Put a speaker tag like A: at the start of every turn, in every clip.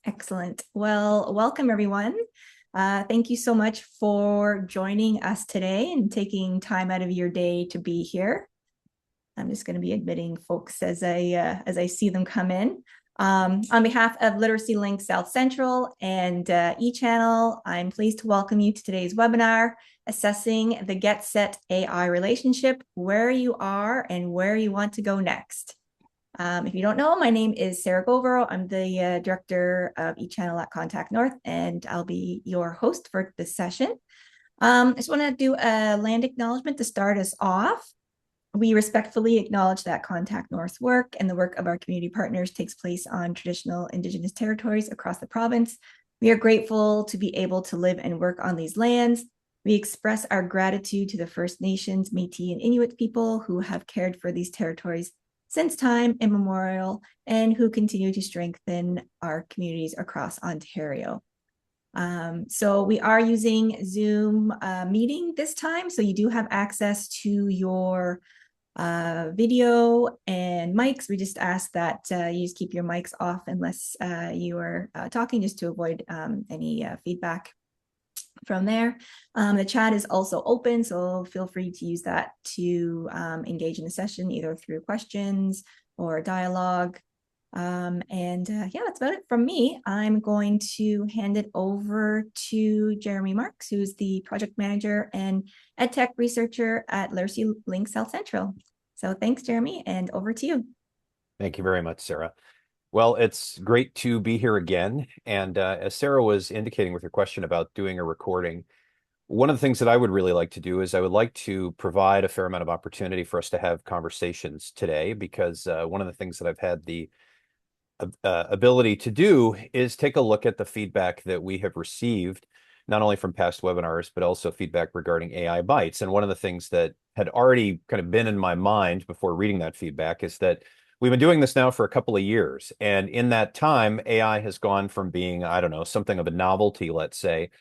A: Excellent. Well, welcome everyone. Thank you so much for joining us today and taking time out of your day to be here. I'm just going to be admitting folks as I see them come in. On behalf of Literacy Link South Central and eChannel, I'm pleased to welcome you to today's webinar, Assessing the Get Set AI Relationship, Where You Are and Where You Want to Go Next. If you don't know, my name is Sarah Govero. I'm the director of eChannel at Contact North, and I'll be your host for this session. I just want to do a land acknowledgement to start us off. We respectfully acknowledge that Contact North's work and the work of our community partners takes place on traditional Indigenous territories across the province. We are grateful to be able to live and work on these lands. We express our gratitude to the First Nations, Métis, and Inuit people who have cared for these territories since time immemorial and who continue to strengthen our communities across Ontario. So we are using Zoom meeting this time, so you do have access to your video and mics. We just ask that you just keep your mics off unless you are talking, just to avoid any feedback from there. The chat is also open, so feel free to use that to engage in the session, either through questions or dialogue. Yeah, that's about it from me. I'm going to hand it over to Jeremy Marks, who's the project manager and EdTech researcher at Literacy Link South Central. So thanks, Jeremy, and over to you.
B: Thank you very much, Sarah. Well, it's great to be here again. And as Sarah was indicating with her question about doing a recording, one of the things that I would really like to do is I would like to provide a fair amount of opportunity for us to have conversations today, because one of the things that I've had the ability to do is take a look at the feedback that we have received, not only from past webinars, but also feedback regarding AI Bytes. And one of the things that had already kind of been in my mind before reading that feedback is that we've been doing this now for a couple of years. And in that time, AI has gone from being, I don't know, something of a novelty, let's say,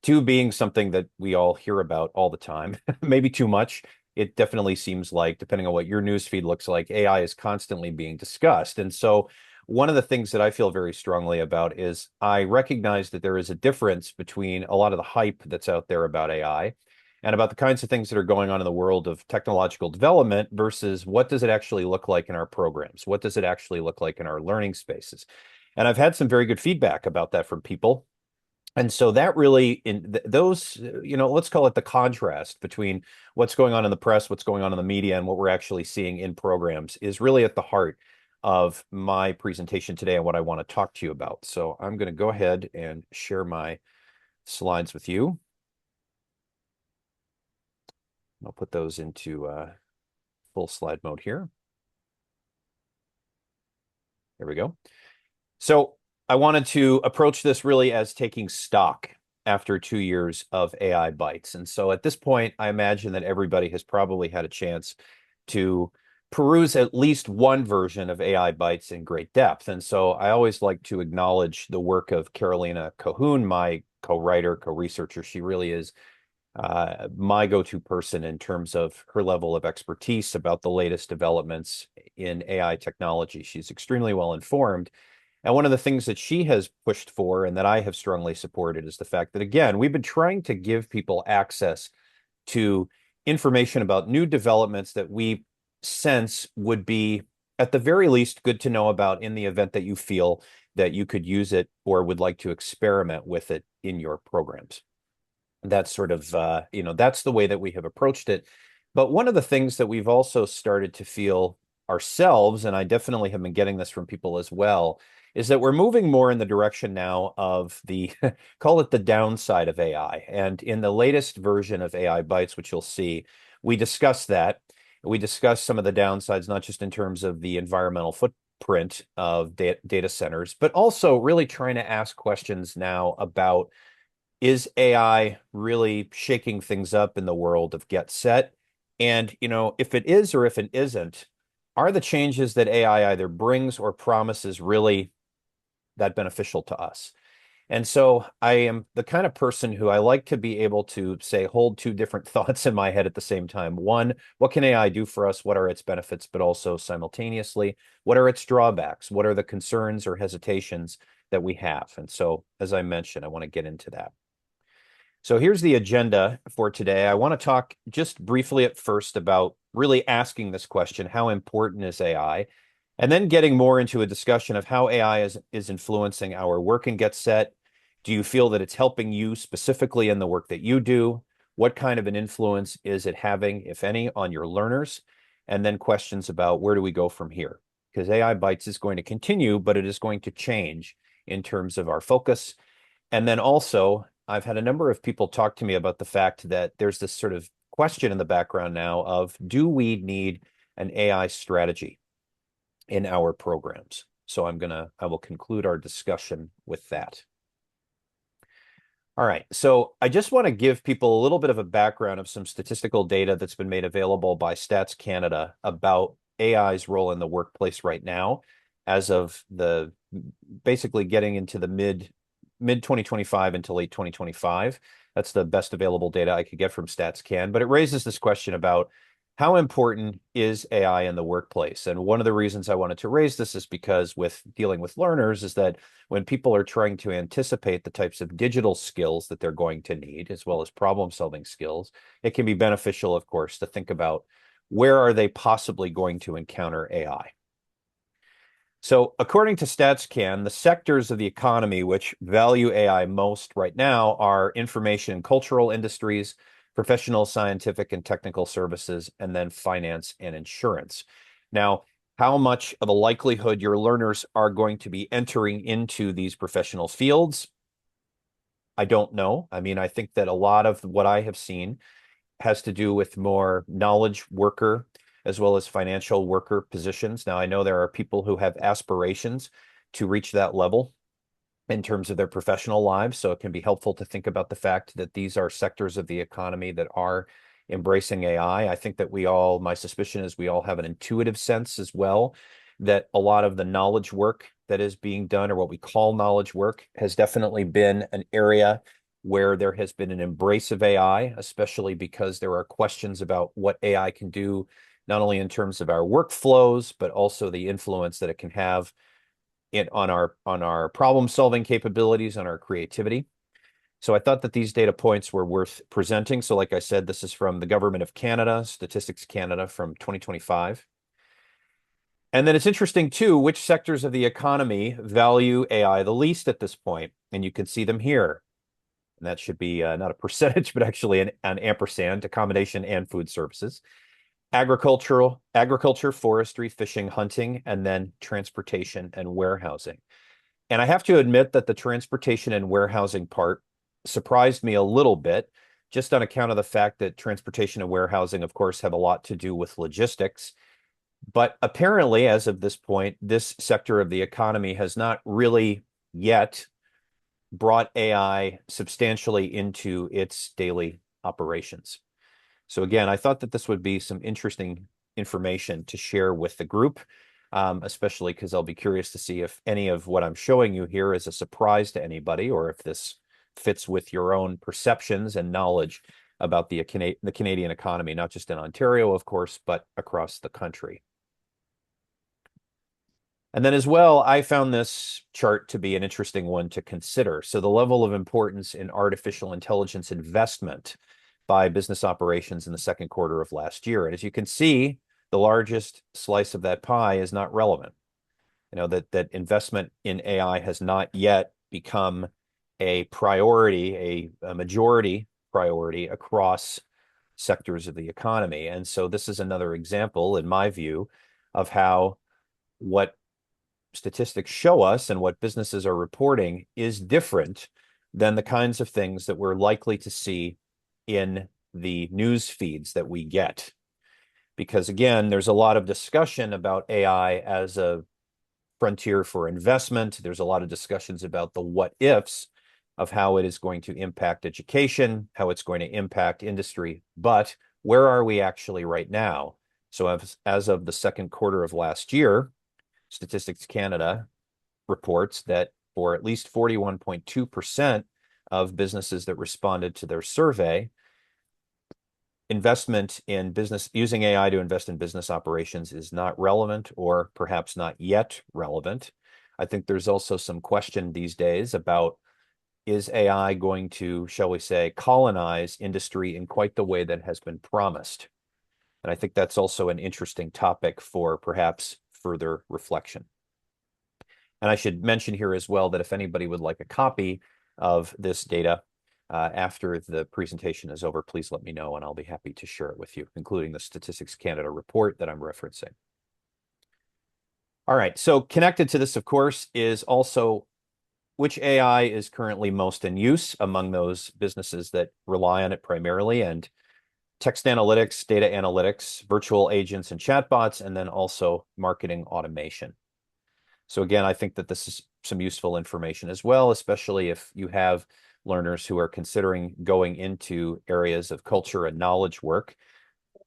B: to being something that we all hear about all the time, maybe too much. It definitely seems like, depending on what your newsfeed looks like, AI is constantly being discussed. And so one of the things that I feel very strongly about is I recognize that there is a difference between a lot of the hype that's out there about AI and about the kinds of things that are going on in the world of technological development versus what does it actually look like in our programs? What does it actually look like in our learning spaces? And I've had some very good feedback about that from people. And so that really, those, let's call it the contrast between what's going on in the press, what's going on in the media, and what we're actually seeing in programs is really at the heart of my presentation today and what I want to talk to you about. So I'm going to go ahead and share my slides with you. I'll put those into full slide mode here. There we go. So I wanted to approach this really as taking stock after 2 years of AI Bytes. And so at this point, I imagine that everybody has probably had a chance to peruse at least one version of AI Bytes in great depth. And so I always like to acknowledge the work of Carolina Cahoon, my co-writer, co-researcher. She really is my go-to person in terms of her level of expertise about the latest developments in AI technology. She's extremely well informed. And one of the things that she has pushed for and that I have strongly supported is the fact that, again, we've been trying to give people access to information about new developments that we sense would be, at the very least, good to know about in the event that you feel that you could use it or would like to experiment with it in your programs. That's sort of, that's the way that we have approached it. But one of the things that we've also started to feel ourselves, and I definitely have been getting this from people as well, is that we're moving more in the direction now of the, call it the downside of AI. And in the latest version of AI Bytes, which you'll see, we discuss that. We discuss some of the downsides, not just in terms of the environmental footprint of data centers, but also really trying to ask questions now about, is AI really shaking things up in the world of get set? And, if it is or if it isn't, are the changes that AI either brings or promises really that beneficial to us? And so I am the kind of person who I like to be able to say, hold two different thoughts in my head at the same time. One, what can AI do for us? What are its benefits? But also simultaneously, what are its drawbacks? What are the concerns or hesitations that we have. And so, as I mentioned, I want to get into that. So here's the agenda for today. I want to talk just briefly at first about really asking this question, how important is AI? And then getting more into a discussion of how AI is influencing our work in Get Set. Do you feel that it's helping you specifically in the work that you do? What kind of an influence is it having, if any, on your learners? And then questions about where do we go from here? Because AI Bytes is going to continue, but it is going to change in terms of our focus. And then also, I've had a number of people talk to me about the fact that there's this sort of question in the background now of, do we need an AI strategy in our programs? So I will conclude our discussion with that. All right, so I just want to give people a little bit of a background of some statistical data that's been made available by Stats Canada about AI's role in the workplace right now, as of the basically getting into the mid 2025 into late 2025. That's the best available data I could get from StatsCan, but it raises this question about how important is AI in the workplace? And one of the reasons I wanted to raise this is because with dealing with learners is that when people are trying to anticipate the types of digital skills that they're going to need, as well as problem-solving skills, it can be beneficial, of course, to think about where are they possibly going to encounter AI. So according to StatsCan, the sectors of the economy which value AI most right now are information and cultural industries, professional, scientific, and technical services, and then finance and insurance. Now, how much of a likelihood your learners are going to be entering into these professional fields, I don't know. I mean, I think that a lot of what I have seen has to do with more knowledge worker as well as financial worker positions. Now, I know there are people who have aspirations to reach that level in terms of their professional lives. So it can be helpful to think about the fact that these are sectors of the economy that are embracing AI. I think that my suspicion is we all have an intuitive sense as well that a lot of the knowledge work that is being done, or what we call knowledge work, has definitely been an area where there has been an embrace of AI, especially because there are questions about what AI can do, not only in terms of our workflows, but also the influence that it can have on our problem solving capabilities, on our creativity. So I thought that these data points were worth presenting. So like I said, this is from the Government of Canada, Statistics Canada from 2025. And then it's interesting too, which sectors of the economy value AI the least at this point. And you can see them here. And that should be not a percentage, but actually an ampersand, accommodation and food services. Agriculture, forestry, fishing, hunting, and then transportation and warehousing. And I have to admit that the transportation and warehousing part surprised me a little bit, just on account of the fact that transportation and warehousing, of course, have a lot to do with logistics. But apparently, as of this point, this sector of the economy has not really yet brought AI substantially into its daily operations. So again, I thought that this would be some interesting information to share with the group, especially because I'll be curious to see if any of what I'm showing you here is a surprise to anybody, or if this fits with your own perceptions and knowledge about the Canadian economy, not just in Ontario, of course, but across the country. And then as well, I found this chart to be an interesting one to consider. So the level of importance in artificial intelligence investment by business operations in the second quarter of last year. And as you can see, the largest slice of that pie is not relevant. You know, that investment in AI has not yet become a priority, a majority priority across sectors of the economy. And so this is another example, in my view, of how what statistics show us and what businesses are reporting is different than the kinds of things that we're likely to see in the news feeds that we get. Because again, there's a lot of discussion about AI as a frontier for investment. There's a lot of discussions about the what ifs of how it is going to impact education, how it's going to impact industry. But where are we actually right now? So as of the second quarter of last year, Statistics Canada reports that for at least 41.2% of businesses that responded to their survey, investment in business, using AI to invest in business operations, is not relevant, or perhaps not yet relevant. I think there's also some question these days about, is AI going to, shall we say, colonize industry in quite the way that has been promised? And I think that's also an interesting topic for perhaps further reflection. And I should mention here as well that if anybody would like a copy of this data after the presentation is over, please let me know and I'll be happy to share it with you, including the Statistics Canada report that I'm referencing. All right, so connected to this, of course, is also which AI is currently most in use among those businesses that rely on it primarily, and text analytics, data analytics, virtual agents and chatbots, and then also marketing automation. So again, I think that this is some useful information as well, especially if you have learners who are considering going into areas of culture and knowledge work,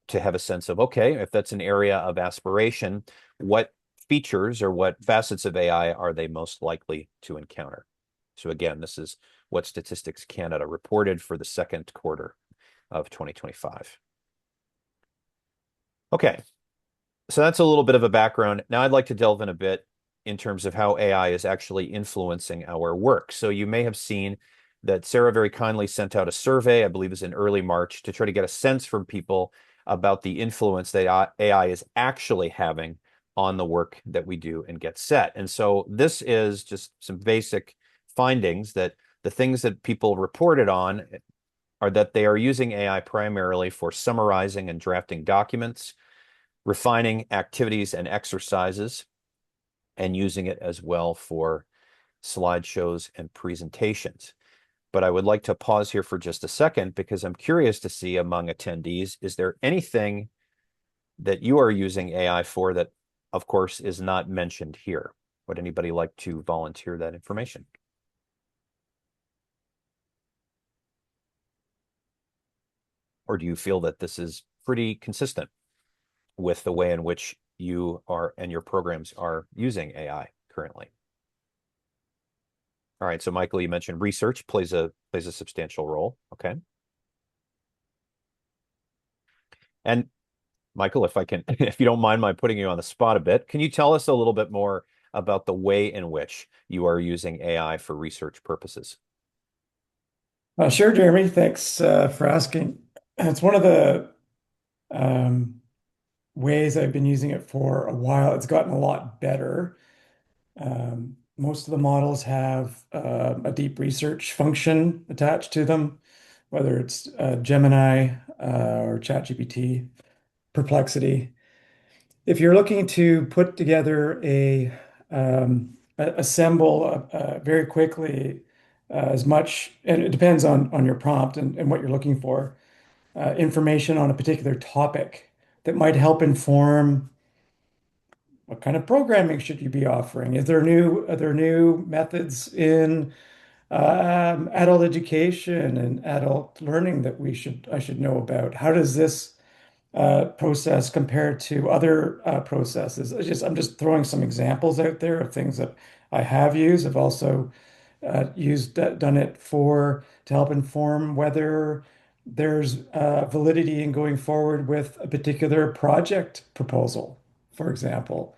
B: to have a sense of, okay, if that's an area of aspiration, what features or what facets of AI are they most likely to encounter? So again, this is what Statistics Canada reported for the second quarter of 2025. Okay, so that's a little bit of a background. Now I'd like to delve in a bit in terms of how AI is actually influencing our work. So you may have seen that Sarah very kindly sent out a survey, I believe it was in early March, to try to get a sense from people about the influence that AI is actually having on the work that we do and get set. And so this is just some basic findings that the things that people reported on are that they are using AI primarily for summarizing and drafting documents, refining activities and exercises, and using it as well for slideshows and presentations. But I would like to pause here for just a second because I'm curious to see among attendees, is there anything that you are using AI for that, of course, is not mentioned here? Would anybody like to volunteer that information? Or do you feel that this is pretty consistent with the way in which you are and your programs are using AI currently? All right, so Michael, you mentioned research plays a substantial role. Okay. And Michael, if I can, if you don't mind my putting you on the spot a bit, can you tell us a little bit more about the way in which you are using AI for research purposes?
C: Sure, Jeremy. Thanks for asking. It's one of the um, ways I've been using it for a while. It's gotten a lot better. Most of the models have a deep research function attached to them, whether it's Gemini or ChatGPT, Perplexity. If you're looking to put together assemble very quickly as much, and it depends on your prompt and what you're looking for, information on a particular topic that might help inform what kind of programming should you be offering? Are there new methods in adult education and adult learning that I should know about? How does this process compared to other processes? I'm just throwing some examples out there of things that I have used. I've also done it to help inform whether there's validity in going forward with a particular project proposal, for example.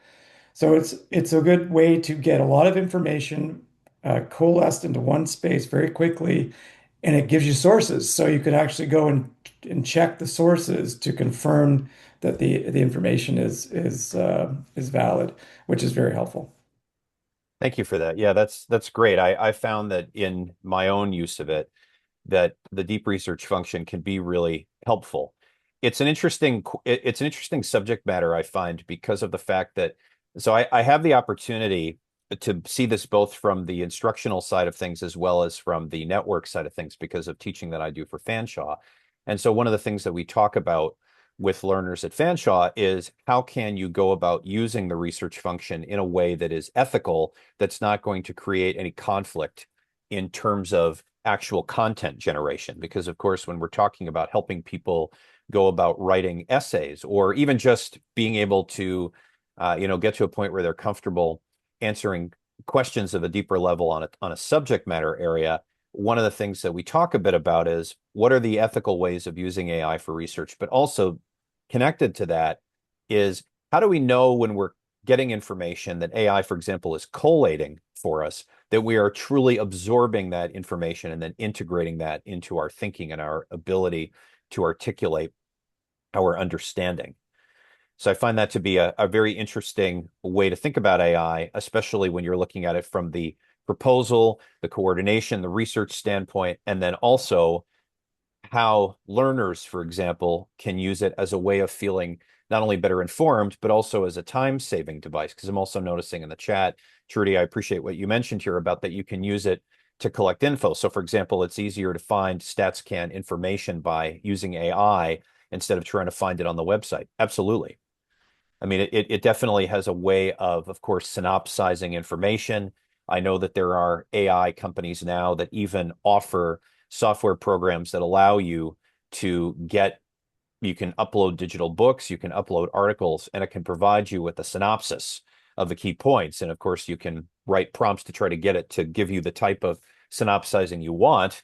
C: So it's a good way to get a lot of information coalesced into one space very quickly, and it gives you sources. So you can actually go and check the sources to confirm that the information is valid, which is very helpful.
B: Thank you for that. Yeah, that's great. I found that in my own use of it, that the deep research function can be really helpful. It's an interesting subject matter, I find, because of the fact that I have the opportunity to see this both from the instructional side of things as well as from the network side of things because of teaching that I do for Fanshawe. And so one of the things that we talk about with learners at Fanshawe is how can you go about using the research function in a way that is ethical, that's not going to create any conflict in terms of actual content generation. Because of course, when we're talking about helping people go about writing essays or even just being able to, get to a point where they're comfortable answering questions of a deeper level on a subject matter area, one of the things that we talk a bit about is what are the ethical ways of using AI for research, but also connected to that is how do we know when we're getting information, that AI, for example, is collating for us, that we are truly absorbing that information and then integrating that into our thinking and our ability to articulate our understanding. So I find that to be a very interesting way to think about AI, especially when you're looking at it from the proposal, the coordination, the research standpoint, and then also how learners, for example, can use it as a way of feeling not only better informed, but also as a time-saving device. Because I'm also noticing in the chat, Trudy, I appreciate what you mentioned here about that you can use it to collect info. So for example, it's easier to find StatsCan information by using AI instead of trying to find it on the website. Absolutely. I mean, it definitely has a way of course, synopsizing information. I know that there are AI companies now that even offer software programs that allow you to you can upload digital books, you can upload articles, and it can provide you with a synopsis of the key points. And of course, you can write prompts to try to get it to give you the type of synopsizing you want,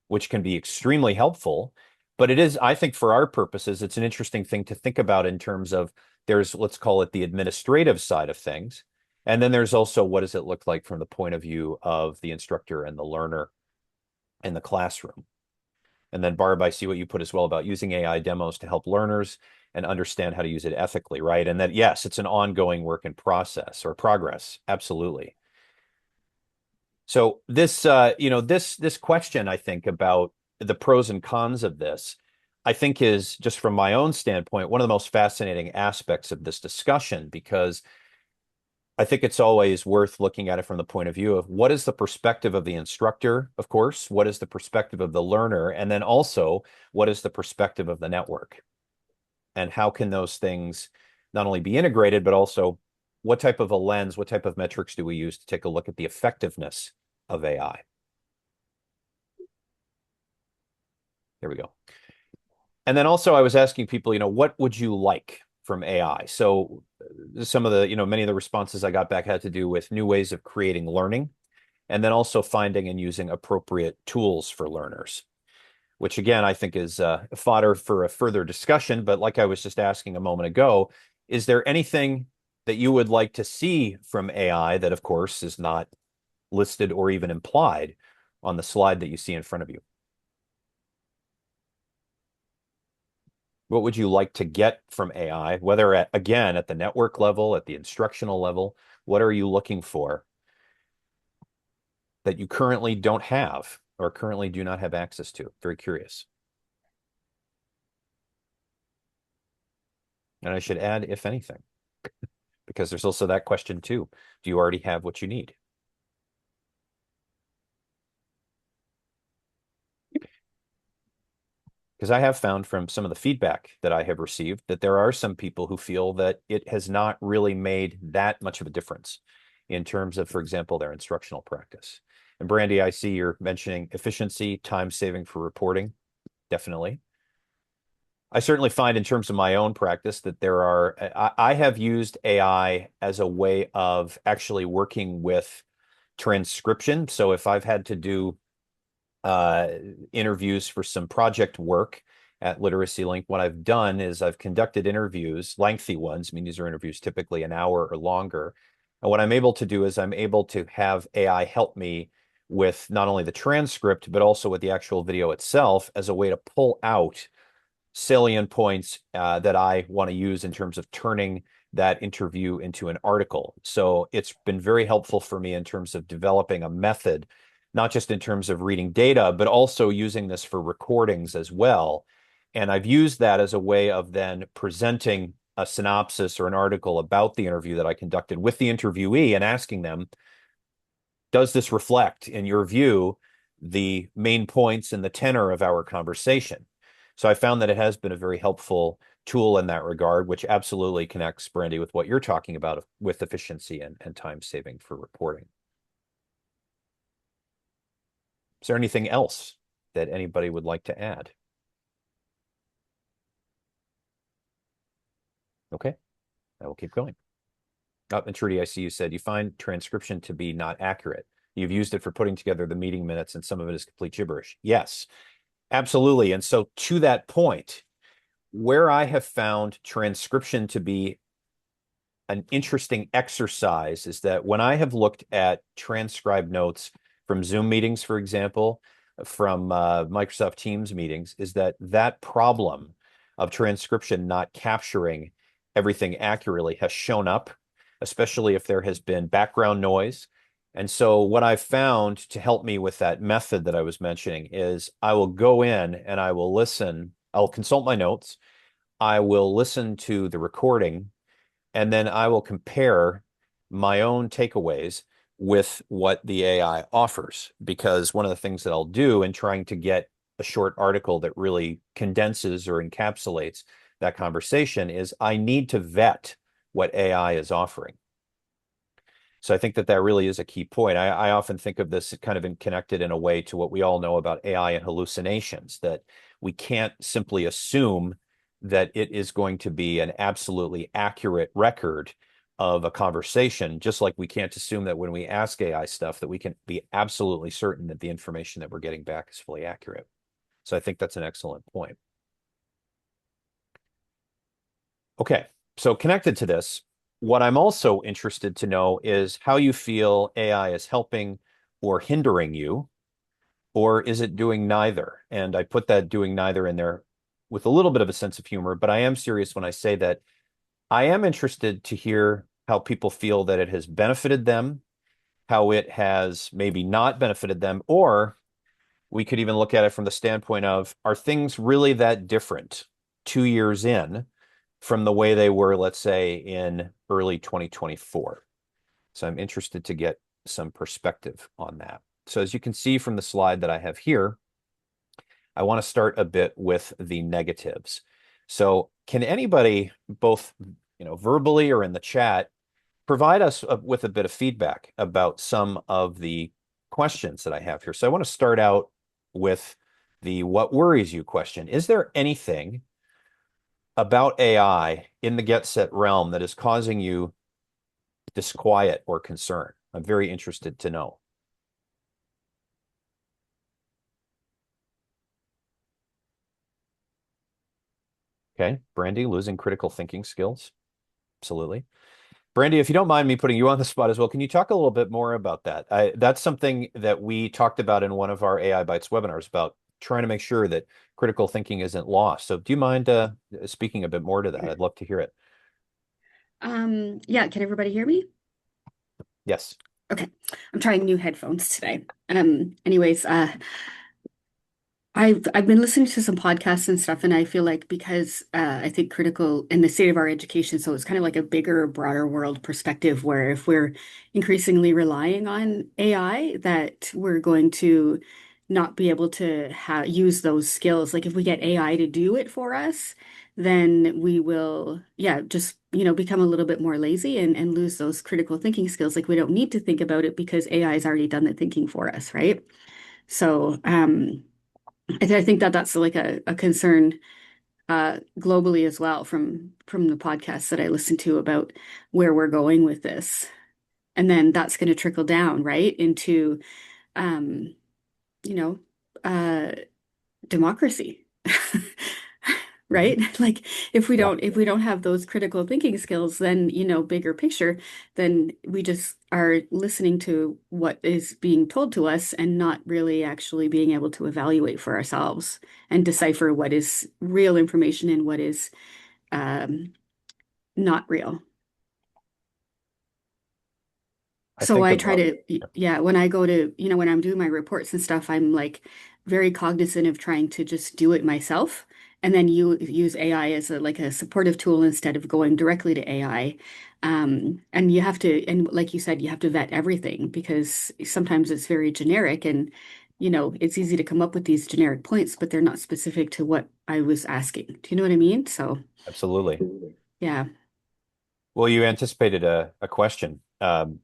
B: which can be extremely helpful. But it is, I think, for our purposes, it's an interesting thing to think about in terms of there's, let's call it the administrative side of things. And then there's also what does it look like from the point of view of the instructor and the learner in the classroom. And then Barb, I see what you put as well about using AI demos to help learners and understand how to use it ethically, right? And that, yes, it's an ongoing work in process or progress. Absolutely. So this, this question, I think, about the pros and cons of this, I think is just from my own standpoint, one of the most fascinating aspects of this discussion, because I think it's always worth looking at it from the point of view of what is the perspective of the instructor, of course, what is the perspective of the learner, and then also what is the perspective of the network, and how can those things not only be integrated, but also what type of a lens, what type of metrics do we use to take a look at the effectiveness of AI? There we go. And then also I was asking people, what would you like from AI? So some of the, many of the responses I got back had to do with new ways of creating learning, and then also finding and using appropriate tools for learners, which again, I think is fodder for a further discussion. But like I was just asking a moment ago, is there anything that you would like to see from AI that, of course, is not listed or even implied on the slide that you see in front of you? What would you like to get from AI, whether again, at the network level, at the instructional level? What are you looking for that you currently don't have or currently do not have access to? Very curious. And I should add, if anything, because there's also that question too. Do you already have what you need? Because I have found from some of the feedback that I have received that there are some people who feel that it has not really made that much of a difference in terms of, for example, their instructional practice. And Brandy, I see you're mentioning efficiency, time saving for reporting. Definitely. I certainly find in terms of my own practice that I have used AI as a way of actually working with transcription. So if I've had to do interviews for some project work at Literacy Link, what I've done is I've conducted interviews, lengthy ones. I mean, these are interviews typically an hour or longer. And what I'm able to do is I'm able to have AI help me with not only the transcript, but also with the actual video itself as a way to pull out salient points that I want to use in terms of turning that interview into an article. So it's been very helpful for me in terms of developing a method, not just in terms of reading data, but also using this for recordings as well. And I've used that as a way of then presenting a synopsis or an article about the interview that I conducted with the interviewee and asking them, does this reflect, in your view, the main points and the tenor of our conversation? So I found that it has been a very helpful tool in that regard, which absolutely connects, Brandy, with what you're talking about with efficiency and time saving for reporting. Is there anything else that anybody would like to add? Okay, I will keep going. And Trudy, I see you said you find transcription to be not accurate. You've used it for putting together the meeting minutes, and some of it is complete gibberish. Yes, absolutely. And so to that point, where I have found transcription to be an interesting exercise is that when I have looked at transcribed notes from Zoom meetings, for example, from Microsoft Teams meetings, is that that problem of transcription not capturing everything accurately has shown up, especially if there has been background noise. And so what I've found to help me with that method that I was mentioning is I will go in and I will listen. I'll consult my notes. I will listen to the recording, and then I will compare my own takeaways with what the AI offers. Because one of the things that I'll do in trying to get a short article that really condenses or encapsulates that conversation is I need to vet what AI is offering. So I think that that really is a key point. I often think of this kind of connected in a way to what we all know about AI and hallucinations, that we can't simply assume that it is going to be an absolutely accurate record of a conversation, just like we can't assume that when we ask AI stuff that we can be absolutely certain that the information that we're getting back is fully accurate. So I think that's an excellent point. Okay, so connected to this, what I'm also interested to know is how you feel AI is helping or hindering you, or is it doing neither? And I put that doing neither in there with a little bit of a sense of humor, but I am serious when I say that I am interested to hear how people feel that it has benefited them, how it has maybe not benefited them, or we could even look at it from the standpoint of, are things really that different 2 years in from the way they were, let's say, in early 2024? So I'm interested to get some perspective on that. So as you can see from the slide that I have here, I want to start a bit with the negatives. So can anybody, both verbally or in the chat, provide us with a bit of feedback about some of the questions that I have here? So I want to start out with the what worries you question. Is there anything about AI in the get set realm that is causing you disquiet or concern? I'm very interested to know. Okay, Brandy, losing critical thinking skills. Absolutely. Brandy, if you don't mind me putting you on the spot as well, can you talk a little bit more about that? That's something that we talked about in one of our AI Bytes webinars, about trying to make sure that critical thinking isn't lost. So do you mind speaking a bit more to that? I'd love to hear it.
D: Yeah, can everybody hear me?
B: Yes.
D: Okay. I'm trying new headphones today. Anyways, I've been listening to some podcasts and stuff, and I feel like because I think critical in the state of our education, so it's kind of like a bigger, broader world perspective where if we're increasingly relying on AI, that we're going to not be able to use those skills. Like if we get AI to do it for us, then we will, yeah, just become a little bit more lazy and lose those critical thinking skills. Like we don't need to think about it because AI has already done the thinking for us, right? So, I think that that's like a concern globally as well from the podcasts that I listen to about where we're going with this. And then that's going to trickle down, right, into um, you know, uh democracy. Right? Like
B: Yeah.
D: if we don't have those critical thinking skills, then, bigger picture, then we just are listening to what is being told to us and not really actually being able to evaluate for ourselves and decipher what is real information and what is um, not real.
B: I
D: So
B: think
D: I try
B: about,
D: to, yeah, when I go to, when I'm doing my reports and stuff, I'm like very cognizant of trying to just do it myself. And then you use AI as like a supportive tool instead of going directly to AI. And you have to, and like you said, you have to vet everything because sometimes it's very generic and, it's easy to come up with these generic points, but they're not specific to what I was asking. Do you know what I mean? So,
B: absolutely.
D: yeah.
B: Well, you anticipated a question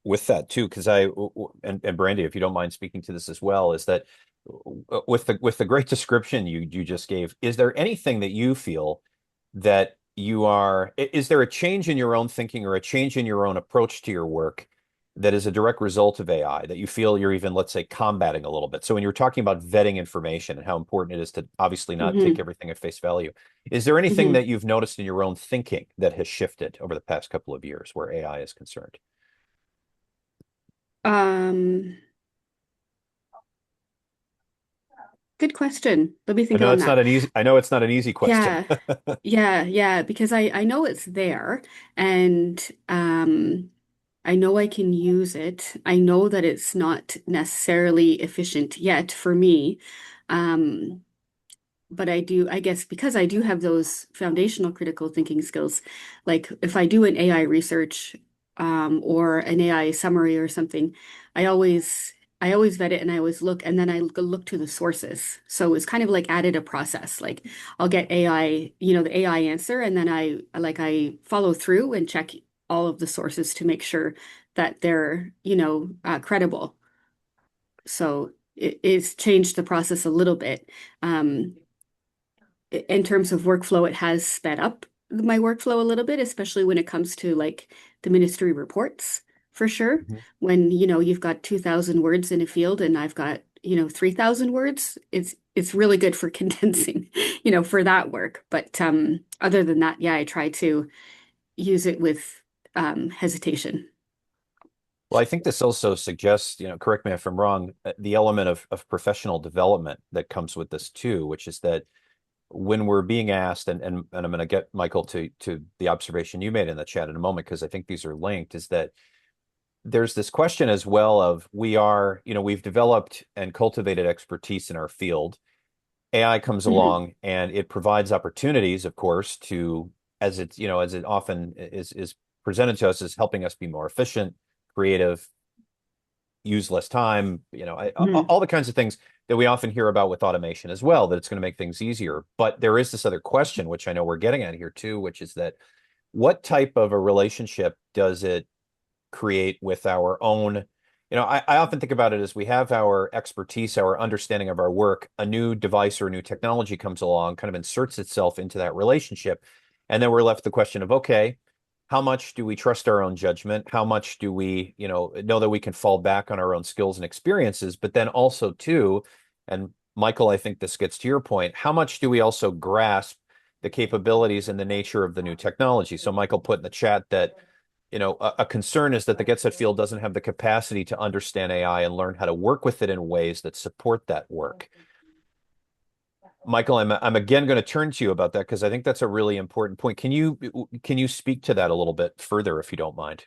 B: with that too, because and Brandy, if you don't mind speaking to this as well, is that with the great description you just gave, is there anything that you feel is there a change in your own thinking or a change in your own approach to your work that is a direct result of AI that you feel you're even, let's say, combating a little bit? So when you're talking about vetting information and how important it is to obviously not take
D: Hmm.
B: everything at face value, is there anything
D: Hmm.
B: that you've noticed in your own thinking that has shifted over the past couple of years where AI is concerned?
D: Um, Good question. Let me think on that.
B: I know it's not an easy question.
D: Yeah. Yeah, because I know it's there and I know I can use it. I know that it's not necessarily efficient yet for me. Um, but I guess because I do have those foundational critical thinking skills, like if I do an AI research or an AI summary or something, I always I always vet it and I always look and then I look to the sources. So it's kind of like added a process. Like I'll get AI, the AI answer, and then I follow through and check all of the sources to make sure that they're, credible. So it's changed the process a little bit. Um, in terms of workflow, it has sped up my workflow a little bit, especially when it comes to like the ministry reports, for sure.
B: Mhm.
D: When, you've got 2,000 words in a field and I've got, 3,000 words, it's really good for condensing, for that work. But other than that, yeah, I try to use it with hesitation.
B: Well, I think this also suggests, correct me if I'm wrong, the element of professional development that comes with this too, which is that when we're being asked, and I'm going to get Michael to the observation you made in the chat in a moment, because I think these are linked, is that there's this question as well of we've developed and cultivated expertise in our field. AI comes
D: Hmm.
B: along and it provides opportunities, of course, as it often is presented to us as helping us be more efficient, creative, use less time,
D: Hmm.
B: all the kinds of things that we often hear about with automation as well, that it's going to make things easier. But there is this other question, which I know we're getting at here too, which is that what type of a relationship does it create with our own? I often think about it as we have our expertise, our understanding of our work, a new device or a new technology comes along, kind of inserts itself into that relationship. And then we're left with the question of, okay, how much do we trust our own judgment? How much do we, know that we can fall back on our own skills and experiences? But then also too, and Michael, I think this gets to your point, how much do we also grasp the capabilities and the nature of the new technology? So Michael put in the chat that, a concern is that the Get Set field doesn't have the capacity to understand AI and learn how to work with it in ways that support that work. Michael, I'm again going to turn to you about that because I think that's a really important point. Can you speak to that a little bit further if you don't mind?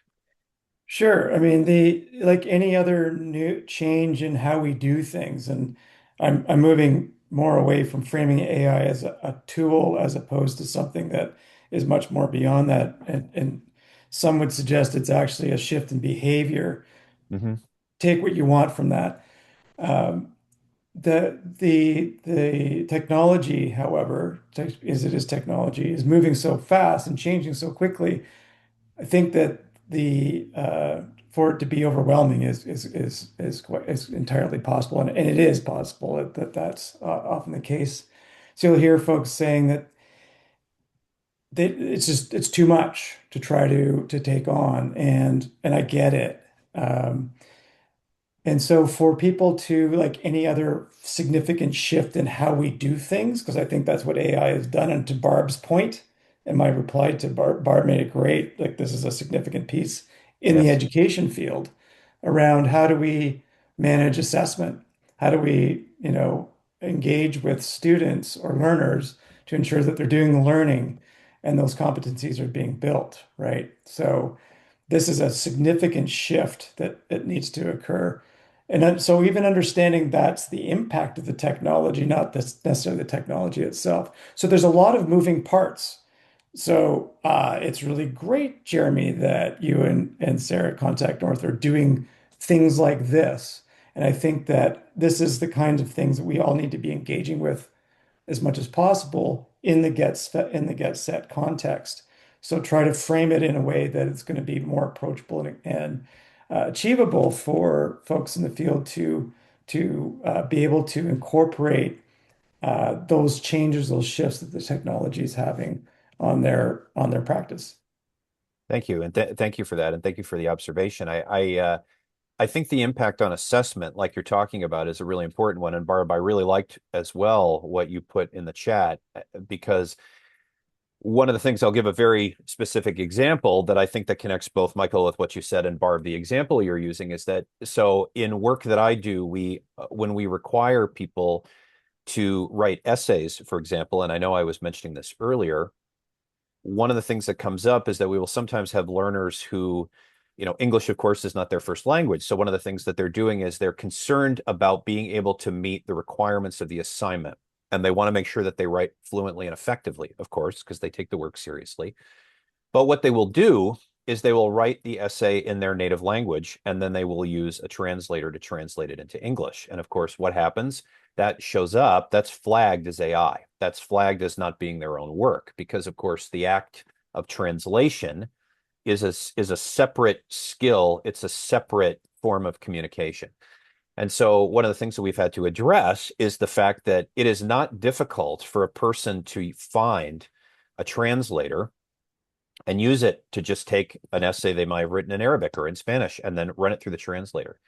C: Sure. I mean, the like any other new change in how we do things, and I'm moving more away from framing AI as a tool as opposed to something that is much more beyond that. And some would suggest it's actually a shift in behavior.
B: Hmm.
C: Take what you want from that. Um, the technology, however, as it is technology, is moving so fast and changing so quickly. I think that the for it to be overwhelming is entirely possible, and it is possible that's often the case. So you'll hear folks saying that it's too much to try to take on, and I get it. Um, and so for people to like any other significant shift in how we do things, because I think that's what AI has done. And to Barb's point, and my reply to Barb made it great. Like this is a significant piece in the
B: Yes.
C: education field around how do we manage assessment? How do we, engage with students or learners to ensure that they're doing the learning and those competencies are being built, right? So this is a significant shift that needs to occur. And so even understanding that's the impact of the technology, not necessarily the technology itself. So there's a lot of moving parts. So it's really great, Jeremy, that you and Sarah at Contact North are doing things like this. And I think that this is the kinds of things that we all need to be engaging with as much as possible in the get set context. So try to frame it in a way that it's going to be more approachable and achievable for folks in the field to be able to incorporate those changes, those shifts that the technology is having on their practice.
B: Thank you. And thank you for that. And thank you for the observation. I think the impact on assessment, like you're talking about, is a really important one. And Barb, I really liked as well what you put in the chat, because one of the things, I'll give a very specific example that I think that connects both, Michael, with what you said, and Barb, the example you're using is that, so in work that I do, when we require people to write essays, for example, and I know I was mentioning this earlier, one of the things that comes up is that we will sometimes have learners who, English, of course, is not their first language. So one of the things that they're doing is they're concerned about being able to meet the requirements of the assignment. And they want to make sure that they write fluently and effectively, of course, because they take the work seriously. But what they will do is they will write the essay in their native language, and then they will use a translator to translate it into English. And of course, what happens? That shows up, that's flagged as AI. That's flagged as not being their own work, because of course, the act of translation is a separate skill. It's a separate form of communication. And so one of the things that we've had to address is the fact that it is not difficult for a person to find a translator and use it to just take an essay they might have written in Arabic or in Spanish and then run it through the translator.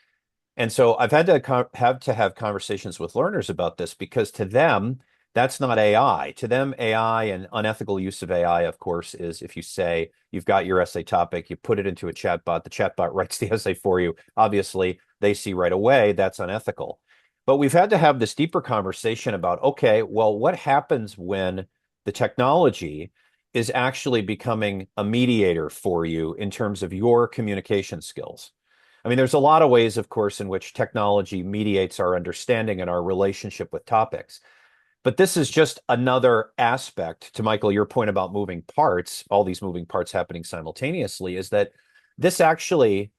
B: And so I've had to have conversations with learners about this, because to them, that's not AI. To them, AI and unethical use of AI, of course, is if you say you've got your essay topic, you put it into a chatbot, the chatbot writes the essay for you. Obviously, they see right away that's unethical. But we've had to have this deeper conversation about, okay, well, what happens when the technology is actually becoming a mediator for you in terms of your communication skills? I mean, there's a lot of ways, of course, in which technology mediates our understanding and our relationship with topics. But this is just another aspect to, Michael, your point about moving parts, all these moving parts happening simultaneously, is that this actually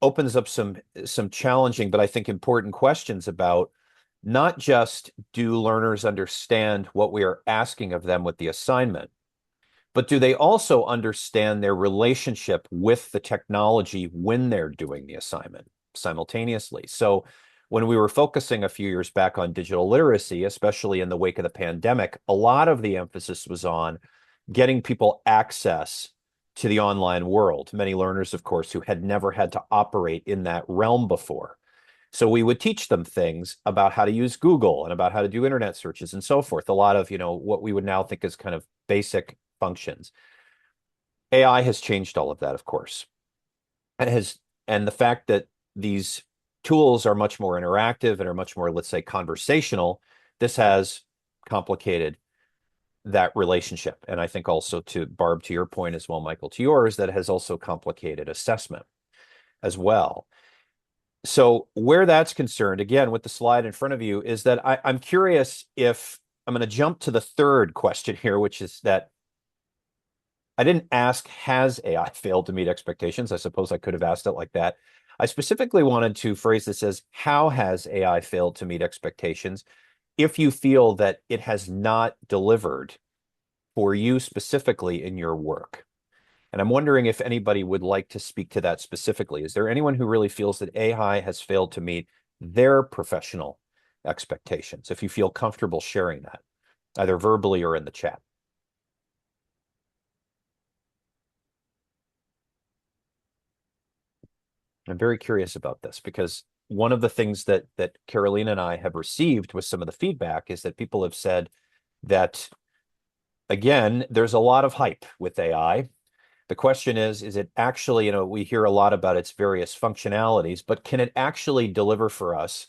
B: opens up some challenging, but I think important questions about not just do learners understand what we are asking of them with the assignment, but do they also understand their relationship with the technology when they're doing the assignment simultaneously? So when we were focusing a few years back on digital literacy, especially in the wake of the pandemic, a lot of the emphasis was on getting people access to the online world. Many learners, of course, who had never had to operate in that realm before. So we would teach them things about how to use Google and about how to do internet searches and so forth. A lot of, what we would now think is kind of basic functions. AI has changed all of that, of course. And the fact that these tools are much more interactive and are much more, let's say, conversational, this has complicated that relationship. And I think also, to Barb, to your point as well, Michael, to yours, that has also complicated assessment as well. So where that's concerned, again, with the slide in front of you, is that I'm curious if I'm going to jump to the third question here, which is that I didn't ask, has AI failed to meet expectations? I suppose I could have asked it like that. I specifically wanted to phrase this as, how has AI failed to meet expectations if you feel that it has not delivered for you specifically in your work? And I'm wondering if anybody would like to speak to that specifically. Is there anyone who really feels that AI has failed to meet their professional expectations? If you feel comfortable sharing that, either verbally or in the chat. I'm very curious about this, because one of the things that Carolina and I have received with some of the feedback is that people have said that, again, there's a lot of hype with AI. The question is it actually, we hear a lot about its various functionalities, but can it actually deliver for us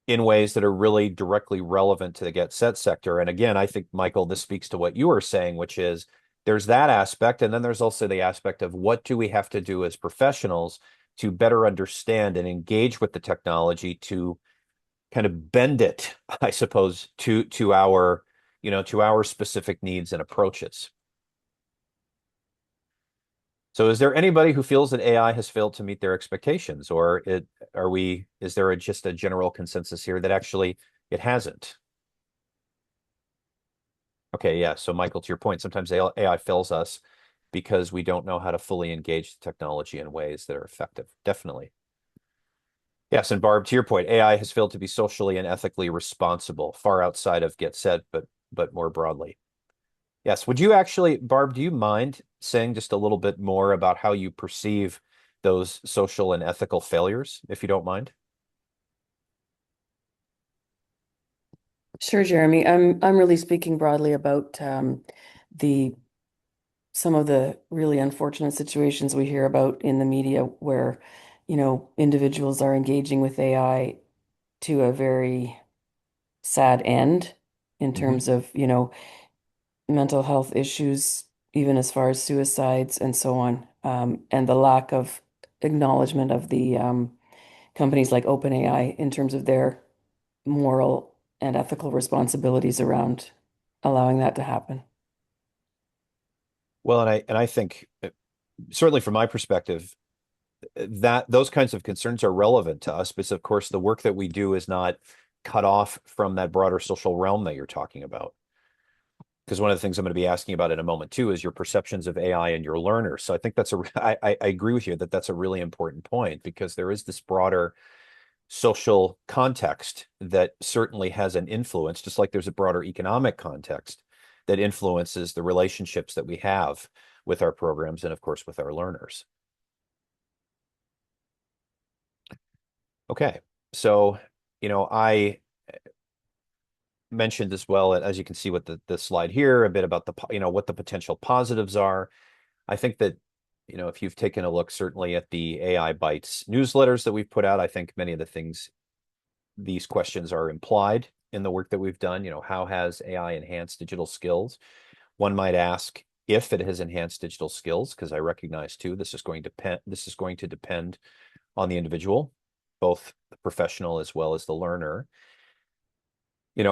B: in ways that are really directly relevant to the get set sector? And again, I think, Michael, this speaks to what you were saying, which is there's that aspect. And then there's also the aspect of, what do we have to do as professionals to better understand and engage with the technology to kind of bend it, I suppose, to our, to our specific needs and approaches. So is there anybody who feels that AI has failed to meet their expectations, or is there just a general consensus here that actually it hasn't? Okay, yeah. So Michael, to your point, sometimes AI fails us because we don't know how to fully engage the technology in ways that are effective. Definitely. Yes, and Barb, to your point, AI has failed to be socially and ethically responsible, far outside of Get Set, but more broadly. Yes. Would you actually, Barb, do you mind saying just a little bit more about how you perceive those social and ethical failures, if you don't mind?
E: Sure, Jeremy. I'm really speaking broadly about the some of the really unfortunate situations we hear about in the media where, individuals are engaging with AI to a very sad end in
B: Hmm.
E: terms of, mental health issues, even as far as suicides and so on, and the lack of acknowledgement of the companies like OpenAI in terms of their moral and ethical responsibilities around allowing that to happen.
B: Well, and I think certainly from my perspective, that those kinds of concerns are relevant to us because, of course, the work that we do is not cut off from that broader social realm that you're talking about. Because one of the things I'm going to be asking about in a moment too is your perceptions of AI and your learners. So I think I agree with you that that's a really important point because there is this broader social context that certainly has an influence, just like there's a broader economic context that influences the relationships that we have with our programs and, of course, with our learners. Okay, so I mentioned as well, as you can see with the slide here, a bit about what the potential positives are. I think that if you've taken a look certainly at the AI Bytes newsletters that we've put out, I think many of the things these questions are implied in the work that we've done. How has AI enhanced digital skills? One might ask if it has enhanced digital skills, because I recognize too this is going to depend on the individual, both the professional as well as the learner.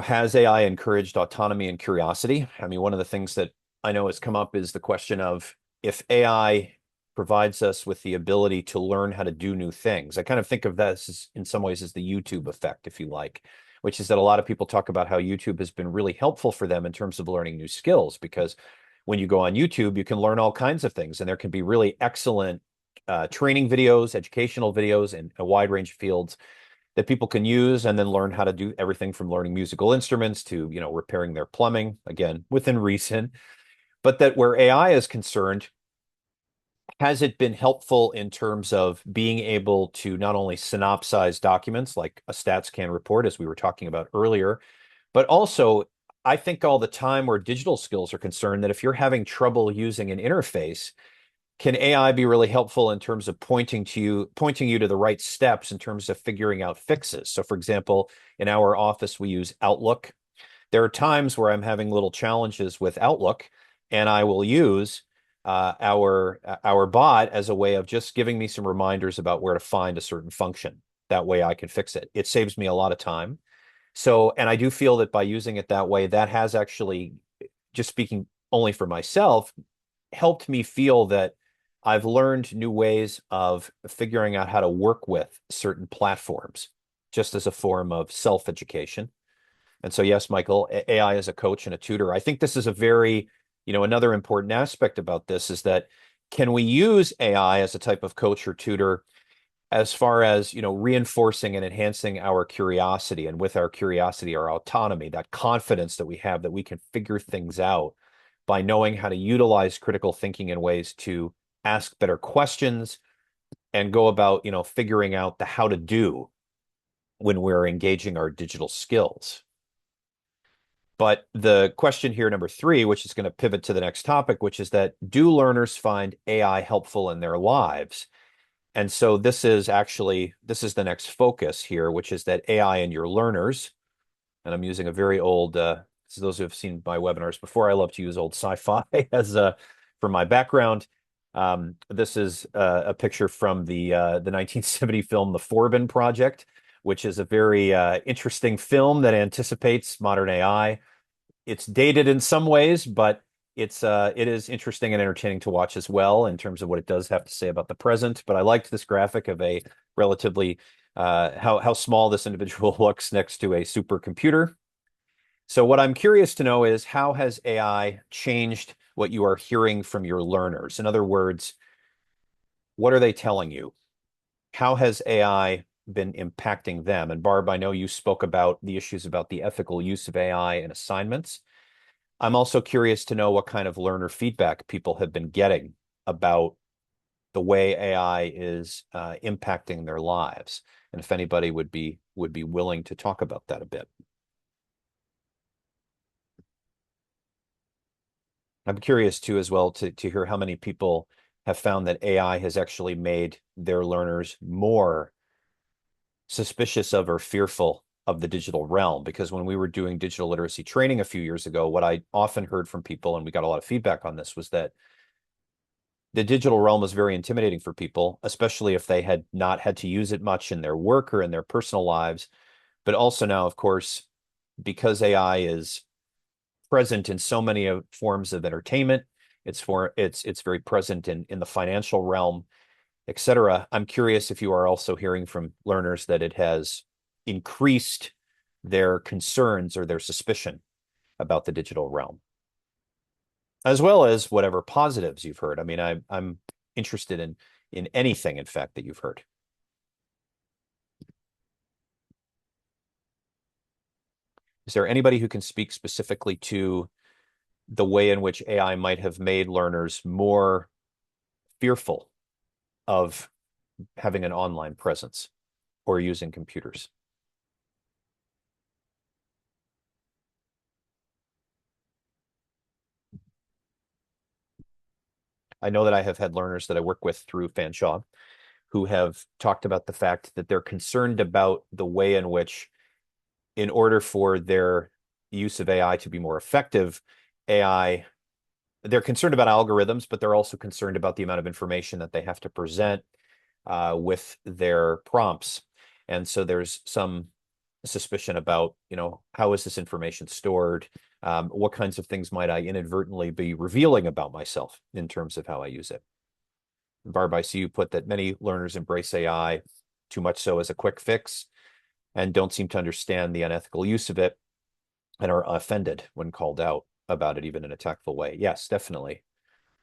B: Has AI encouraged autonomy and curiosity? I mean, one of the things that I know has come up is the question of if AI provides us with the ability to learn how to do new things. I kind of think of this as, in some ways, as the YouTube effect, if you like, which is that a lot of people talk about how YouTube has been really helpful for them in terms of learning new skills, because when you go on YouTube, you can learn all kinds of things, and there can be really excellent training videos, educational videos in a wide range of fields that people can use and then learn how to do everything from learning musical instruments to, repairing their plumbing, again, within reason. But that where AI is concerned, has it been helpful in terms of being able to not only synopsize documents like a StatsCan report, as we were talking about earlier, but also I think all the time where digital skills are concerned, that if you're having trouble using an interface, can AI be really helpful in terms of pointing you to the right steps in terms of figuring out fixes? So, for example, in our office, we use Outlook. There are times where I'm having little challenges with Outlook, and I will use our bot as a way of just giving me some reminders about where to find a certain function. That way, I can fix it. It saves me a lot of time. So, and I do feel that by using it that way, that has actually, just speaking only for myself, helped me feel that I've learned new ways of figuring out how to work with certain platforms just as a form of self-education. And so, yes, Michael, AI as a coach and a tutor. I think this is a very, another important aspect about this is that can we use AI as a type of coach or tutor as far as, reinforcing and enhancing our curiosity, and with our curiosity, our autonomy, that confidence that we have that we can figure things out by knowing how to utilize critical thinking in ways to ask better questions and go about, figuring out the how to do when we're engaging our digital skills. But the question here, number three, which is going to pivot to the next topic, which is that do learners find AI helpful in their lives? And so this is the next focus here, which is that AI and your learners. And I'm using a very old, so those who have seen my webinars before, I love to use old sci-fi as for my background. This is a picture from the 1970 film The Forbin Project, which is a very interesting film that anticipates modern AI. It's dated in some ways, but it is interesting and entertaining to watch as well in terms of what it does have to say about the present. But I liked this graphic of a relatively how small this individual looks next to a supercomputer. So what I'm curious to know is how has AI changed what you are hearing from your learners? In other words, what are they telling you? How has AI been impacting them? And Barb, I know you spoke about the issues about the ethical use of AI in assignments. I'm also curious to know what kind of learner feedback people have been getting about the way AI is impacting their lives, and if anybody would be willing to talk about that a bit. I'm curious too as well to hear how many people have found that AI has actually made their learners more suspicious of or fearful of the digital realm. Because when we were doing digital literacy training a few years ago, what I often heard from people, and we got a lot of feedback on this, was that the digital realm was very intimidating for people, especially if they had not had to use it much in their work or in their personal lives. But also now, of course, because AI is present in so many forms of entertainment, it's very present in the financial realm, etc. I'm curious if you are also hearing from learners that it has increased their concerns or their suspicion about the digital realm, as well as whatever positives you've heard. I mean, I'm interested in anything, in fact, that you've heard. Is there anybody who can speak specifically to the way in which AI might have made learners more fearful of having an online presence or using computers? I know that I have had learners that I work with through Fanshawe who have talked about the fact that they're concerned about the way in which, in order for their use of AI to be more effective, they're concerned about algorithms, but they're also concerned about the amount of information that they have to present with their prompts. And so there's some suspicion about, how is this information stored? What kinds of things might I inadvertently be revealing about myself in terms of how I use it? Barb, I see you put that many learners embrace AI too much so as a quick fix and don't seem to understand the unethical use of it and are offended when called out about it, even in a tactful way. Yes, definitely.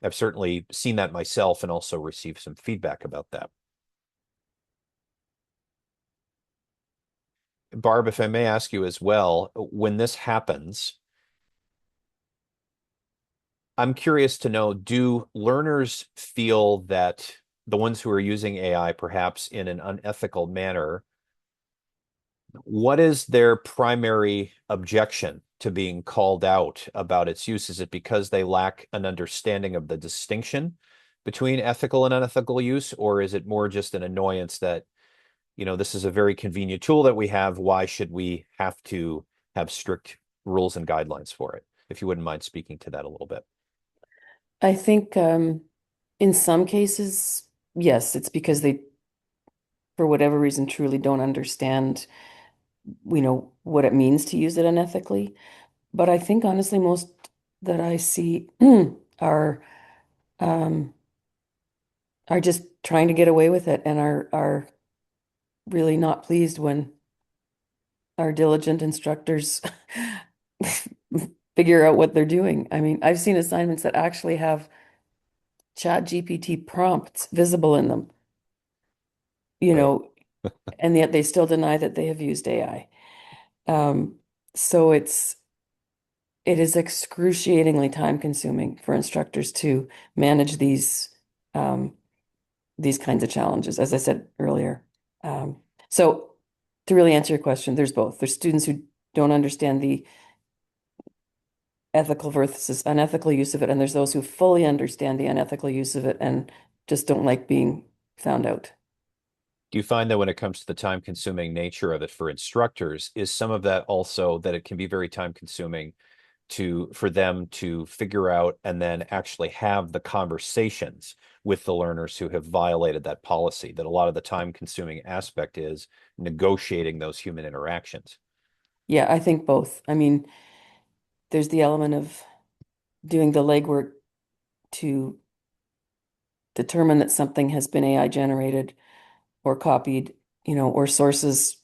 B: I've certainly seen that myself and also received some feedback about that. Barb, if I may ask you as well, when this happens, I'm curious to know, do learners feel that the ones who are using AI perhaps in an unethical manner, what is their primary objection to being called out about its use? Is it because they lack an understanding of the distinction between ethical and unethical use, or is it more just an annoyance that, this is a very convenient tool that we have. Why should we have to have strict rules and guidelines for it? If you wouldn't mind speaking to that a little bit.
E: I think in some cases, yes, it's because they, for whatever reason, truly don't understand, what it means to use it unethically. But I think honestly, most that I see are um, are just trying to get away with it and are really not pleased when our diligent instructors figure out what they're doing. I mean, I've seen assignments that actually have Chat GPT prompts visible in them,
B: Right.
E: and yet they still deny that they have used AI. So it is excruciatingly time consuming for instructors to manage these kinds of challenges, as I said earlier. So to really answer your question, there's both. There's students who don't understand the ethical versus unethical use of it, and there's those who fully understand the unethical use of it and just don't like being found out.
B: Do you find that when it comes to the time-consuming nature of it for instructors, is some of that also that it can be very time-consuming for them to figure out and then actually have the conversations with the learners who have violated that policy, that a lot of the time-consuming aspect is negotiating those human interactions?
E: Yeah, I think both. I mean, there's the element of doing the legwork to determine that something has been AI generated or copied, or sources.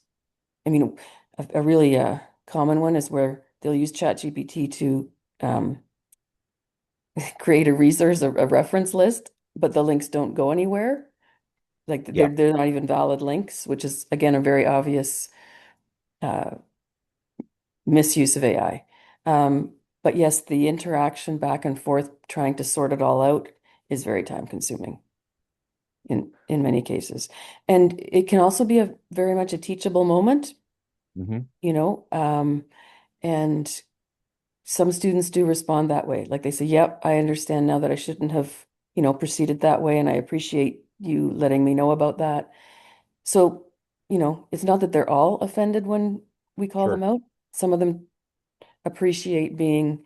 E: I mean, a really common one is where they'll use ChatGPT to create a resource, a reference list, but the links don't go anywhere. Like
B: Yeah.
E: they're not even valid links, which is again a very obvious uh, misuse of AI. But yes, the interaction back and forth, trying to sort it all out is very time consuming in many cases. And it can also be a very much a teachable moment,
B: Mhm.
E: And some students do respond that way. Like they say, yep, I understand now that I shouldn't have, proceeded that way, and I appreciate you letting me know about that. So, it's not that they're all offended when we call them
B: Sure.
E: out. Some of them appreciate being,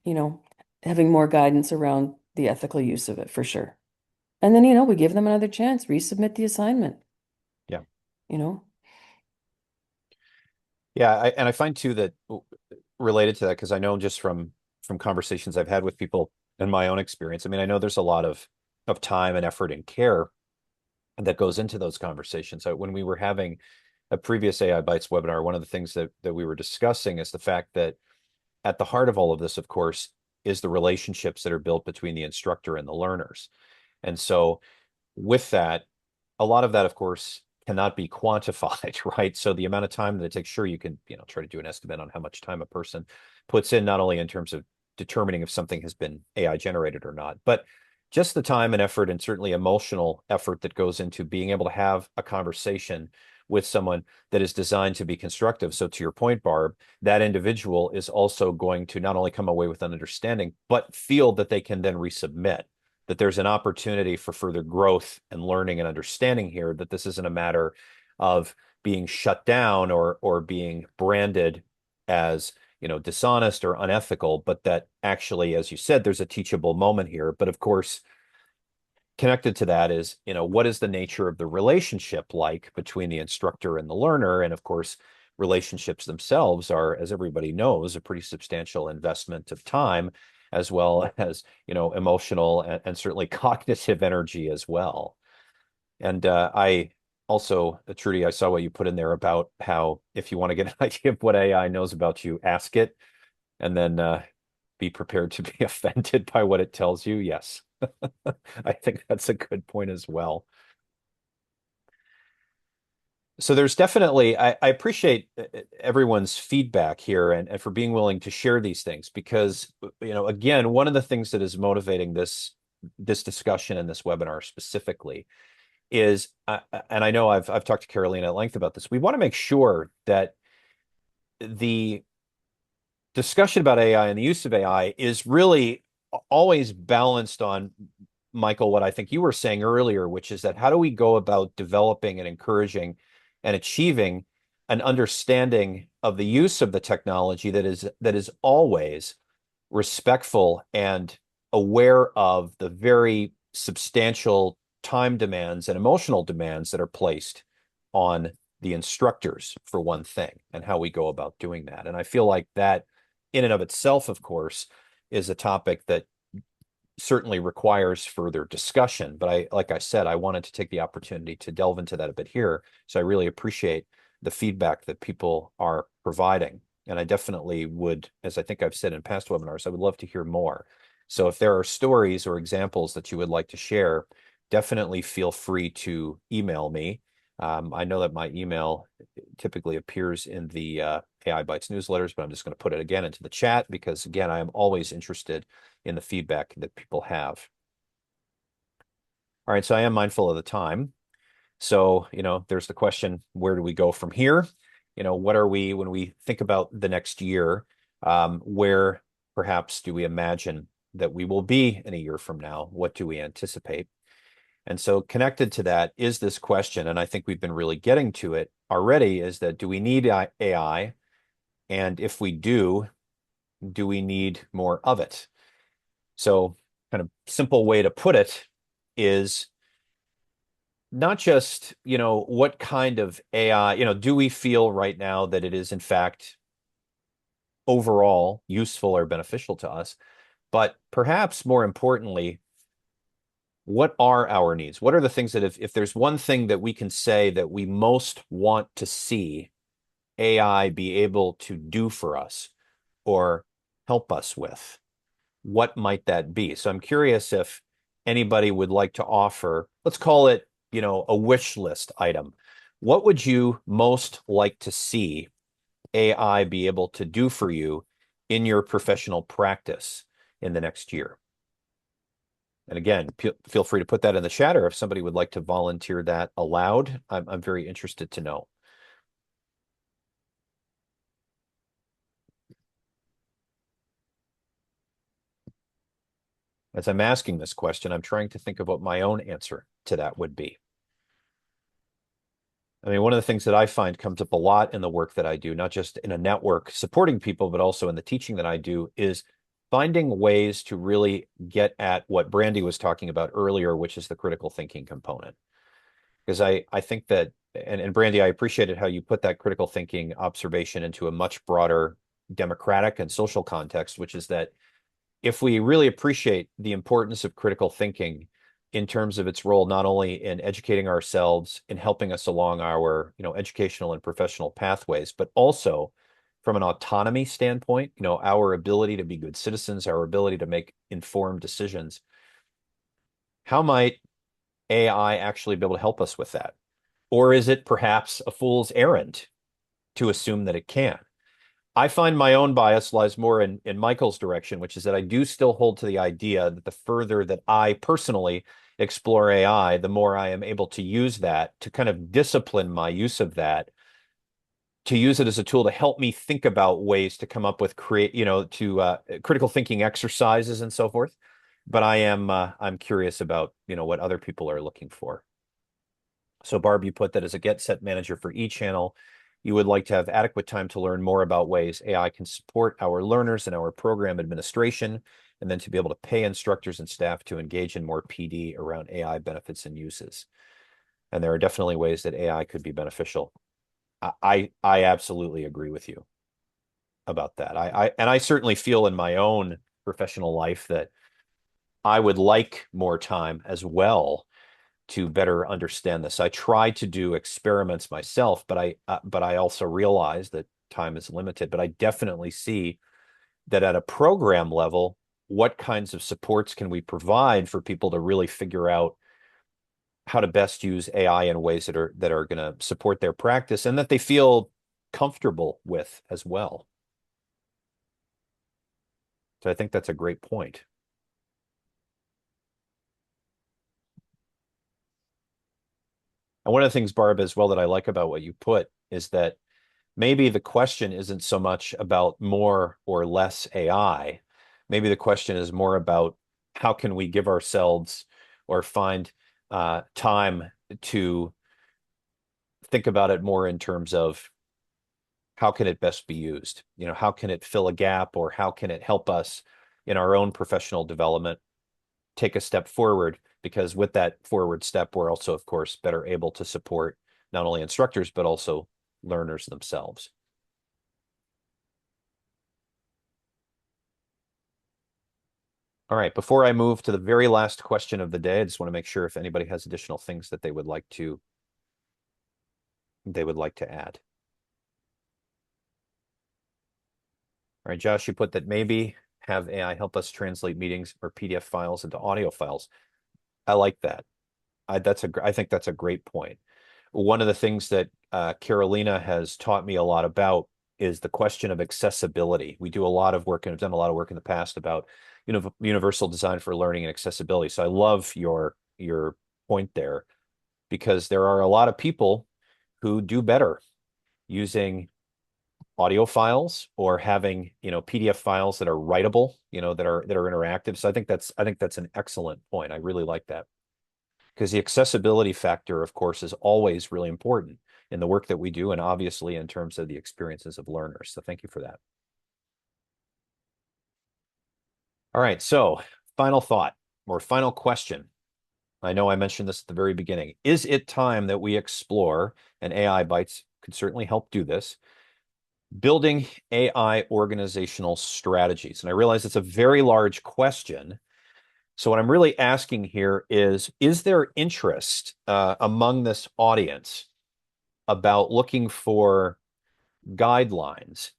E: you know, having more guidance around the ethical use of it for sure. And then, we give them another chance, resubmit the assignment,
B: Yeah.
E: you know.
B: Yeah, and I find too that related to that, because I know just from conversations I've had with people and my own experience, I mean, I know there's a lot of time and effort and care that goes into those conversations. So when we were having a previous AI Bytes webinar, one of the things that we were discussing is the fact that at the heart of all of this, of course, is the relationships that are built between the instructor and the learners. And so with that, a lot of that, of course, cannot be quantified, right? So the amount of time that it takes, sure, you can, try to do an estimate on how much time a person puts in, not only in terms of determining if something has been AI generated or not, but just the time and effort and certainly emotional effort that goes into being able to have a conversation with someone that is designed to be constructive. So to your point, Barb, that individual is also going to not only come away with an understanding, but feel that they can then resubmit, that there's an opportunity for further growth and learning and understanding here, that this isn't a matter of being shut down or being branded as dishonest or unethical, but that actually, as you said, there's a teachable moment here. But of course, connected to that is, what is the nature of the relationship like between the instructor and the learner? And of course, relationships themselves are, as everybody knows, a pretty substantial investment of time, as well as, emotional and certainly cognitive energy as well. And I also, Trudy, I saw what you put in there about how if you want to get an idea of what AI knows about you, ask it, and then be prepared to be offended by what it tells you. Yes. I think that's a good point as well. So there's definitely, I appreciate everyone's feedback here and for being willing to share these things, because, again, one of the things that is motivating this discussion and this webinar specifically is, and I know I've talked to Carolina at length about this, we want to make sure that the discussion about AI and the use of AI is really always balanced on, Michael, what I think you were saying earlier, which is that how do we go about developing and encouraging and achieving an understanding of the use of the technology that is always respectful and aware of the very substantial time demands and emotional demands that are placed on the instructors, for one thing, and how we go about doing that. And I feel like that in and of itself, of course, is a topic that certainly requires further discussion. But like I said, I wanted to take the opportunity to delve into that a bit here. So I really appreciate the feedback that people are providing. And I definitely would, as I think I've said in past webinars, I would love to hear more. So if there are stories or examples that you would like to share, definitely feel free to email me. I know that my email typically appears in the AI Bytes newsletters, but I'm just going to put it again into the chat because, again, I am always interested in the feedback that people have. All right, so I am mindful of the time. So, there's the question, where do we go from here? What are we, when we think about the next year, where perhaps do we imagine that we will be in a year from now? What do we anticipate? And so connected to that is this question, and I think we've been really getting to it already, is that do we need AI? And if we do we need more of it? So kind of simple way to put it is not just, what kind of AI, do we feel right now that it is in fact overall useful or beneficial to us? But perhaps more importantly, what are our needs? What are the things that if there's one thing that we can say that we most want to see AI be able to do for us or help us with, what might that be? So I'm curious if anybody would like to offer, let's call it, a wish list item. What would you most like to see AI be able to do for you in your professional practice in the next year? And again, feel free to put that in the chat, or if somebody would like to volunteer that aloud, I'm very interested to know. As I'm asking this question, I'm trying to think of what my own answer to that would be. I mean, one of the things that I find comes up a lot in the work that I do, not just in a network supporting people, but also in the teaching that I do, is finding ways to really get at what Brandy was talking about earlier, which is the critical thinking component. Because I think that, and Brandy, I appreciated how you put that critical thinking observation into a much broader democratic and social context, which is that if we really appreciate the importance of critical thinking in terms of its role, not only in educating ourselves, in helping us along our, educational and professional pathways, but also from an autonomy standpoint, our ability to be good citizens, our ability to make informed decisions, how might AI actually be able to help us with that? Or is it perhaps a fool's errand to assume that it can? I find my own bias lies more in Michael's direction, which is that I do still hold to the idea that the further that I personally explore AI, the more I am able to use that to kind of discipline my use of that, to use it as a tool to help me think about ways to come up with critical thinking exercises and so forth. But I'm curious about, what other people are looking for. So Barb, you put that as a get set manager for each channel. You would like to have adequate time to learn more about ways AI can support our learners and our program administration, and then to be able to pay instructors and staff to engage in more PD around AI benefits and uses. And there are definitely ways that AI could be beneficial. I absolutely agree with you about that. I certainly feel in my own professional life that I would like more time as well to better understand this. I try to do experiments myself, but I also realize that time is limited. But I definitely see that at a program level, what kinds of supports can we provide for people to really figure out how to best use AI in ways that are going to support their practice and that they feel comfortable with as well. So I think that's a great point. And one of the things, Barb, as well, that I like about what you put is that maybe the question isn't so much about more or less AI. Maybe the question is more about how can we give ourselves or find time to think about it more in terms of how can it best be used? How can it fill a gap, or how can it help us in our own professional development take a step forward? Because with that forward step, we're also, of course, better able to support not only instructors, but also learners themselves. All right, before I move to the very last question of the day, I just want to make sure if anybody has additional things that they would like to add. All right, Josh, you put that maybe have AI help us translate meetings or PDF files into audio files. I like that. I think that's a great point. One of the things that Carolina has taught me a lot about is the question of accessibility. We do a lot of work and have done a lot of work in the past about universal design for learning and accessibility. So I love your point there, because there are a lot of people who do better using audio files or having PDF files that are writable, that are interactive. So I think that's an excellent point. I really like that, because the accessibility factor, of course, is always really important in the work that we do, and obviously in terms of the experiences of learners. So thank you for that. All right, so final thought or final question. I know I mentioned this at the very beginning. Is it time that we explore, and AI Bytes could certainly help do this, building AI organizational strategies? And I realize it's a very large question. So what I'm really asking here is there interest among this audience about looking for guidelines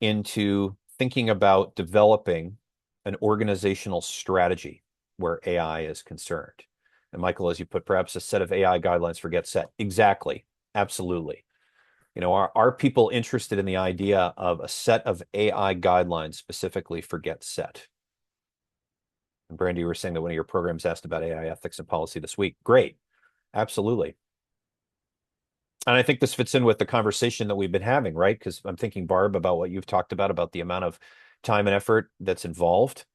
B: into thinking about developing an organizational strategy where AI is concerned? And Michael, as you put, perhaps a set of AI guidelines for Get Set. Exactly. Absolutely. Are people interested in the idea of a set of AI guidelines specifically for Get Set? And Brandy, you were saying that one of your programs asked about AI ethics and policy this week. Great. Absolutely. And I think this fits in with the conversation that we've been having, right? Because I'm thinking, Barb, about what you've talked about the amount of time and effort that's involved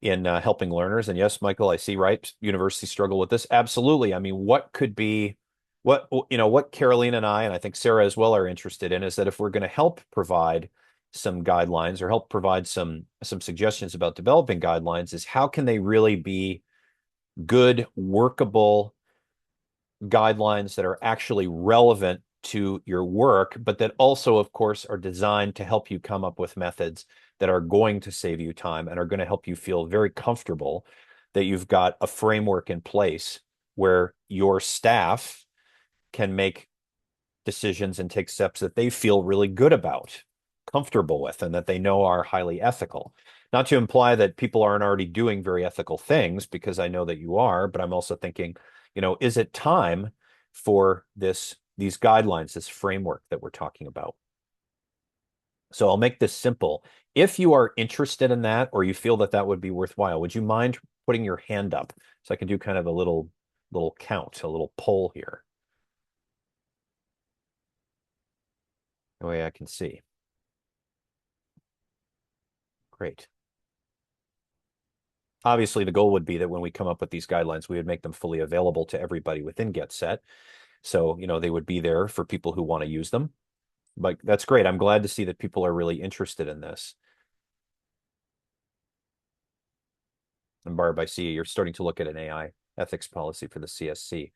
B: in helping learners. And yes, Michael, I see, right? Universities struggle with this. Absolutely. I mean, what Caroline and I think Sarah as well are interested in is that if we're going to help provide some guidelines or help provide some suggestions about developing guidelines, is how can they really be good, workable guidelines that are actually relevant to your work, but that also, of course, are designed to help you come up with methods that are going to save you time and are going to help you feel very comfortable that you've got a framework in place where your staff can make decisions and take steps that they feel really good about, comfortable with, and that they know are highly ethical. Not to imply that people aren't already doing very ethical things, because I know that you are, but I'm also thinking, is it time for these guidelines, this framework that we're talking about? So I'll make this simple. If you are interested in that, or you feel that that would be worthwhile, would you mind putting your hand up so I can do kind of a little count, a little poll here? The way I can see. Great. Obviously, the goal would be that when we come up with these guidelines, we would make them fully available to everybody within GetSet. So, they would be there for people who want to use them. But that's great. I'm glad to see that people are really interested in this. And Barb, I see you're starting to look at an AI ethics policy for the CSC.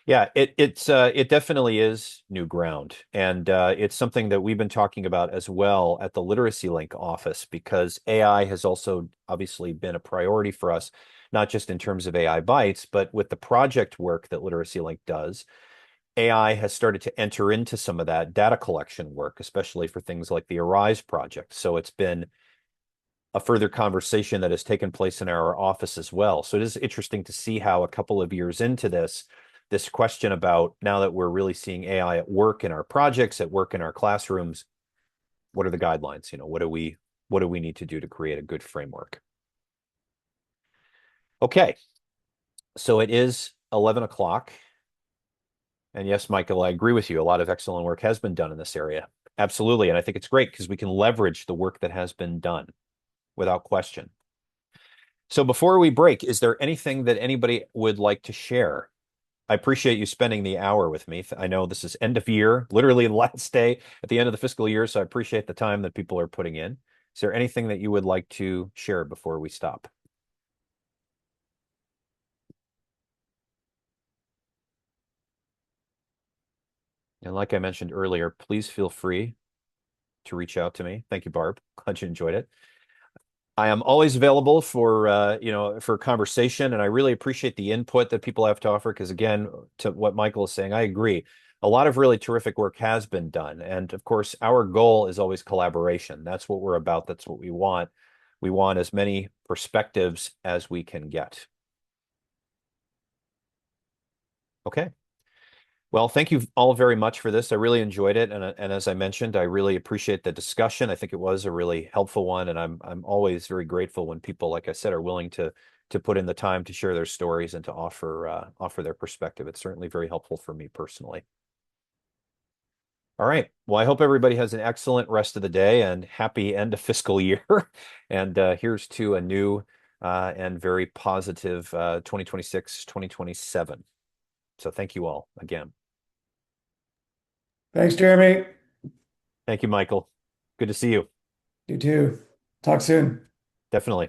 B: Yeah, it definitely is new ground, and it's something that we've been talking about as well at the Literacy Link office, because AI has also obviously been a priority for us, not just in terms of AI Bytes, but with the project work that Literacy Link does. AI has started to enter into some of that data collection work, especially for things like the Arise project. So it's been a further conversation that has taken place in our office as well. So it is interesting to see how a couple of years into this question about, now that we're really seeing AI at work in our projects, at work in our classrooms, what are the guidelines? What do we need to do to create a good framework? Okay, so it is 11 o'clock. And yes, Michael, I agree with you. A lot of excellent work has been done in this area. Absolutely. And I think it's great because we can leverage the work that has been done without question. So before we break, is there anything that anybody would like to share? I appreciate you spending the hour with me. I know this is end of year, literally the last day at the end of the fiscal year, so I appreciate the time that people are putting in. Is there anything that you would like to share before we stop? And like I mentioned earlier, please feel free to reach out to me. Thank you, Barb. Glad you enjoyed it. I am always available for for conversation, and I really appreciate the input that people have to offer, because again, to what Michael is saying, I agree. A lot of really terrific work has been done, and of course, our goal is always collaboration. That's what we're about. That's what we want. We want as many perspectives as we can get. Okay. Well, thank you all very much for this. I really enjoyed it, and as I mentioned, I really appreciate the discussion. I think it was a really helpful one, and I'm always very grateful when people, like I said, are willing to put in the time to share their stories and to offer their perspective. It's certainly very helpful for me personally. All right. Well, I hope everybody has an excellent rest of the day and happy end of fiscal year. And here's to a new and very positive 2026, 2027. So thank you all again.
C: Thanks, Jeremy.
B: Thank you, Michael. Good to see you.
C: You too. Talk soon.
B: Definitely.